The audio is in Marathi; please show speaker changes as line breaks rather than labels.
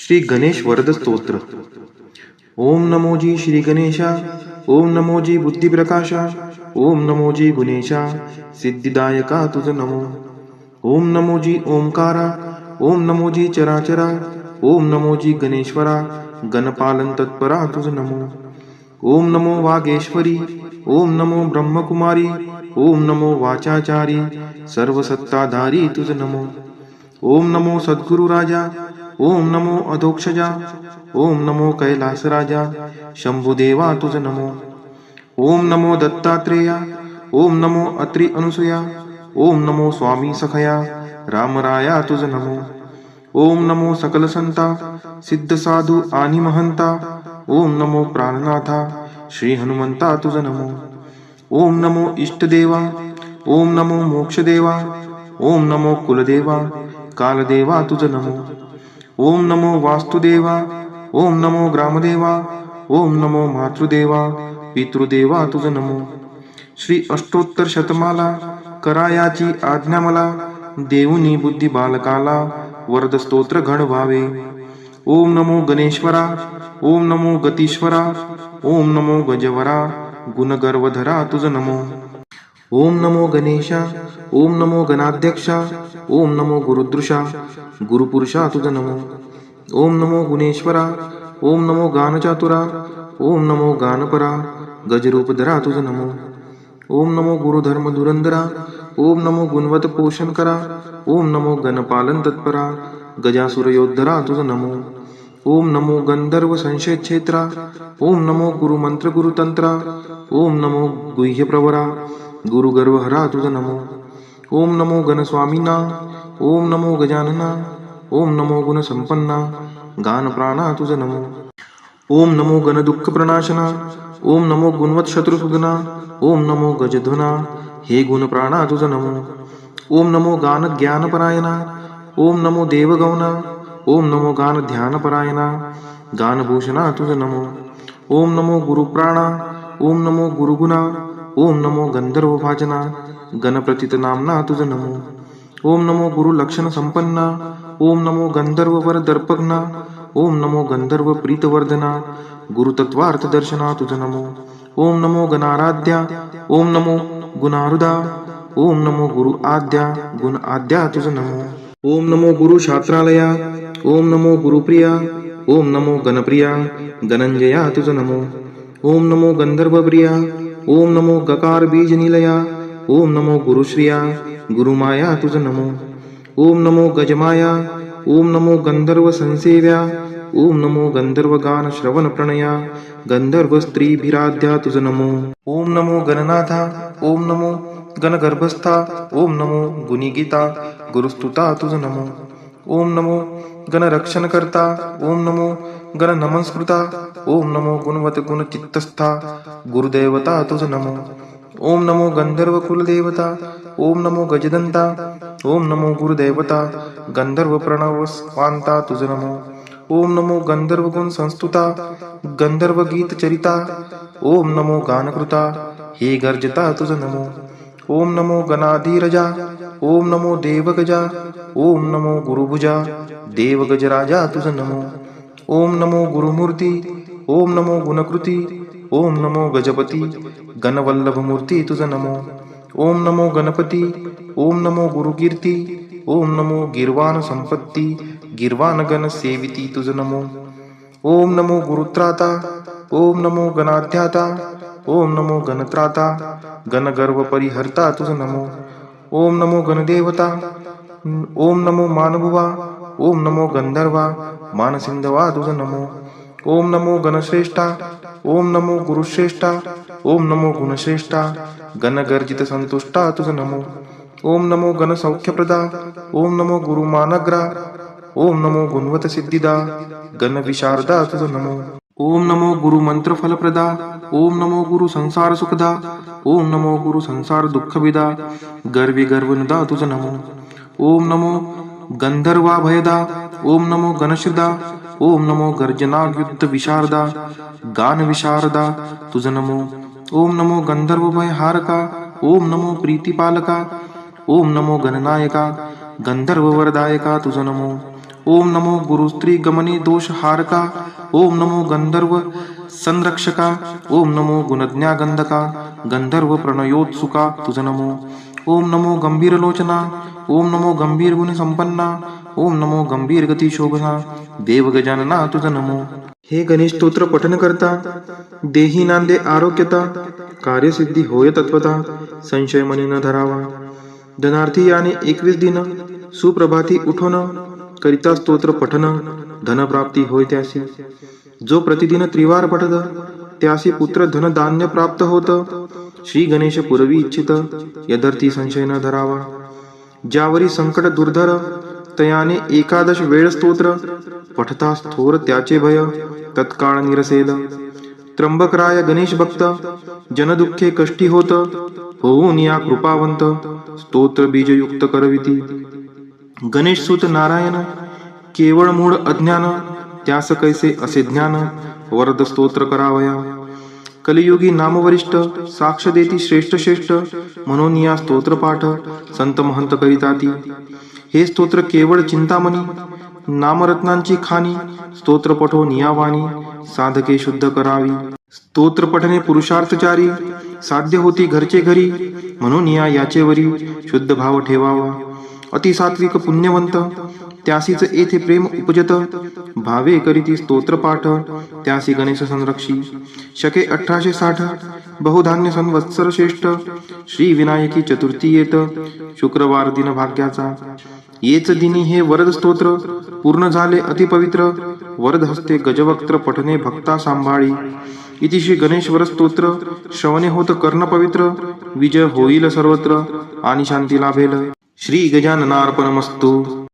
श्री गणेश वरद स्तोत्र. ओम नमो जी श्री गणेशा. ओम नमो जी बुद्धिप्रकाशा. ओम नमो जी गुणेशा सिद्धिदायका तुझ नमो. ओम नमो जी ओंकारा. ओम नमो जी चराचरा. ओम नमो जी गणेश्वरा गणपालन तत्परा तुझ नमो. ओम नमो वागेश्वरी. ओम नमो ब्रह्मकुमारी. ओम नमो वाचाचारी सर्व सत्ताधारी तुझ नमो. ओम नमो सद्गुरु राजा. ओम नमो अधोक्षजा. ओम नमो कैलास राजा शंभुदेवा तुझ नमो. ओम नमो दत्तात्रेया. ओम नमो अत्रि अनुसुया. ओम नमो स्वामी सखया रामराया तुझ नमो. ओम नमो सकल संता सिद्ध साधू आणि महंता. ओम नमो प्राणनाथा श्री हनुमंता तुझ नमो. ओम नमो इष्टदेवा. ओम नमो मोक्षदेवा. ओम नमो कुलदेवा कालदेवा तुझ नमो. ओम नमो वास्तुदेवा. ओम नमो ग्रामदेवा. ओम नमो मातृदेवा पितृदेवा तुझ नमो. श्री अष्टोत्तर शतमाला करायाची आज्ञा मला. देऊनी बुद्धी बालकाला वरद स्तोत्र घड व्हावे. ओम नमो गणेश्वरा. ओम नमो गतीश्वरा. ओम नमो गजवरा गुणगर्वधरा तुझ नमो. ओम नमो गणेशा. ओम नमो गणाध्यक्षा. ओम नमो गुरुदृशा गुरुपुरुषा तुझ नमो. ओम नमो गुणेश्वरा. ओम नमो गानचातुरा. ओम नमो गानपरा गजरूपधरा तुझ नमो. ओम नमो गुरुधर्म धुरंधरा. ओम नमो गुणवत पोषण करा. ओम नमो गणपालन तत्परा गजासुर योद्धरा तुझ नमो. ओम नमो गंधर्व संशय क्षेत्रा. ओम नमो गुरुमंत्र गुरुतंत्रा. ओम नमो गुह्य प्रवरा गुरुगर्वहरा तुझ नमो. ओम नमो गणस्वामीना. ओम नमो गजानना. ओम नमो गुणसंपन्ना गान प्राणा तुझ नमो. ओम नमो गण दुःख प्रणाशना. ओम नमो गुणवत शत्रुसुदना. ओम नमो गजध्वना हे गुण प्राणा तुझ नमो. ओम नमो गान ज्ञानपरायणा. ओम नमो देवगौना. ओम नमो गान ध्यानपरायणा गानभूषणा तुझ नमो. ओम नमो गुरुप्राणा. ओम नमो गुरुगुणा. ओम नमो गंधर्व भाजना गणप्रतित नामना तुझ नमो. ओम नमो गुरु लक्षण संपन्ना. ओम नमो गंधर्व वर दर्पग्ना. ओम नमो गंधर्व प्रीतवर्धना गुरुतत्वार्थ दर्शना तुझ नमो. ओम नमो गणाराध्या. ओम नमो गुणारुदा. ओम नमो गुरु आद्या गुण आद्या तुझ नमो. ओम नमो गुरु शास्त्रालया. ओम नमो गुरुप्रिया. ओम नमो गणप्रिया गणंजया तुझ नमो. ओम नमो गंधर्वप्रिया. ओम नमो गकार बीज निलया. ओम नमो गुरुश्रिया गुरुमाया तुझ नमो. ओम नमो गजमाया. ओम नमो गंधर्व संसेव्या. ओम नमो गंधर्व गान श्रवण प्रणया गंधर्व स्त्रीभिराध्या तुझ नमो. ओम नमो गणनाथा. ओम नमो गणगर्भस्था. ओम नमो गुणिगीता गुरुस्तुता तुझ नमो. ओम नमो गणरक्षणकर्ता. ओम नमो गण नमस्कृता. ओम नमो गुणवत गुण चित्तस्था गुरुदेवता तुझ नमो. ओम नमो गंधर्व कुलदेवता. ओम नमो गजदंता. ओम नमो गुरुदेवता गंधर्व प्रणव स्वांता तुझ नमो. ओम नमो गंधर्व गुण संस्तुता गंधर्व गीत चरिता. ओम नमो गानकृता हे गर्जता तुझ नमो. ओम नमो गणाधीरजा. ओम नमो देवगजा. ओम नमो गुरुभुजा देवगजराजा तुझ नमो. ओम नमो गुरुमूर्ती. ओम नमो गुणकृती. ओम नमो गजपती गणवल्लभ मूर्ती तुझ नमो. ओम नमो गणपती. ओम नमो गुरुकीर्ती. ओम नमो गिर्वाण संपत्ती गिर्वाण गण सेविती तुझ नमो. ओम नमो गुरुत्राता. ओम नमो गणाध्याता. ओम नमो गणत्राता गणगर्व परिहर्ता तुझ नमो. ओम नमो गणदेवता. ओम नमो मानभुवा. ओम नमो गंधर्वा मानसिंधवा तुझ नमो. ओम नमो गणश्रेष्ठा. ओम नमो गुरुश्रेष्ठा. ओम नमो गुणश्रेष्ठा गणगर्जित संतुष्टा तुझ नमो. ओम नमो गणसौख्यप्रदा. ओम नमो गुरुमानग्रा. ओम नमो गुणवत सिद्धिदा गणविशारदा तुझ नमो. ओम नमो गुरु मंत्र फलप्रदा. ओम नमो गुरु संसार सुखदा. ओम नमो गुरु संसार दुःखविदा गर्वी गर्वनुदा तुझ नमो. ओम नमो गंधर्वा भयदा. ओम नमो गणश्रदा. ओम नमो गर्जनायुद्ध विशारदा गान विशारदा तुझ नमो. ओम नमो गंधर्व भयहारका. ओम नमो प्रीतिपालका. ओम नमो गणनायका गंधर्व वरदायका तुझ नमो. ओम नमो गुरुस्त्री गमने दोष हारका. ओम नमो गंधर्व संरक्षका. ओम नमो गुणज्ञा गंधका. गंधर्व प्रणयोत्सुका तुझ नमो. ओम नमो गंभीर लोचना. ओम नमो गंभीर गुण संपन्ना. ओम नमो गंभीर गती शोभना. देव गजानना तुझ नमो. हे गणेश स्तोत्र पठन करता देही नांदे आरोग्यता. कार्यसिद्धी होय तत्वता. संशय मनी न धरावा. धनार्थी याने 21 दिन सुप्रभाती उठोन. करिता स्तोत्र पठन धनप्राप्ती होय त्यासी. जो प्रतिदिन त्रिवार पठत त्यासी पुत्र धन धान्य प्राप्त होत. श्री गणेश पुरवी इच्छित यदर्थी संशय न धरावा. ज्यावरी संकट दुर्धर तयाने एकादश वेळ स्तोत्र पठतास थोर त्याचे भय तत्काळ निरसेल. त्र्यंबकराय गणेश भक्त जनदुःखे कष्टी होत. होऊन या कृपावंत स्तोत्र बीजयुक्त करविती. गणेश सुत नारायण केवळ मूळ अज्ञान. त्यास कैसे असे ज्ञान वरद स्तोत्र करावया. कलियुगी नामवरिष्ठ साक्ष देती श्रेष्ठ श्रेष्ठ. म्हणून या स्तोत्र पाठ संत महंत करीताती. हे स्तोत्र केवळ चिंतामणी नामरत्नांची खाणी. स्तोत्र पठो नियावानी साधके शुद्ध करावी. स्तोत्र पठणे पुरुषार्थचारी साध्य होती घरचे घरी. म्हणून याचेवरी शुद्ध भाव ठेवावा. अतिसात्विक पुण्यवंत त्यासीच येथे प्रेम उपजत. भावे करीती स्तोत्र पाठ त्यासी गणेश संरक्षी. शके 1860 बहुधान्य संवत्सर श्रेष्ठ. श्री विनायकी चतुर्थी येत शुक्रवार दिन भाग्याचा. येच दिनी हे वरद स्तोत्र पूर्ण झाले अतिपवित्र. वरद हस्ते गजवक्त्र पठने भक्ता सांभाळी. इति श्री गणेशवर स्तोत्र श्रवणे होत कर्ण पवित्र. विजय होईल सर्वत्र आणि शांती लाभेल. श्री गजाननार्पणमस्तु.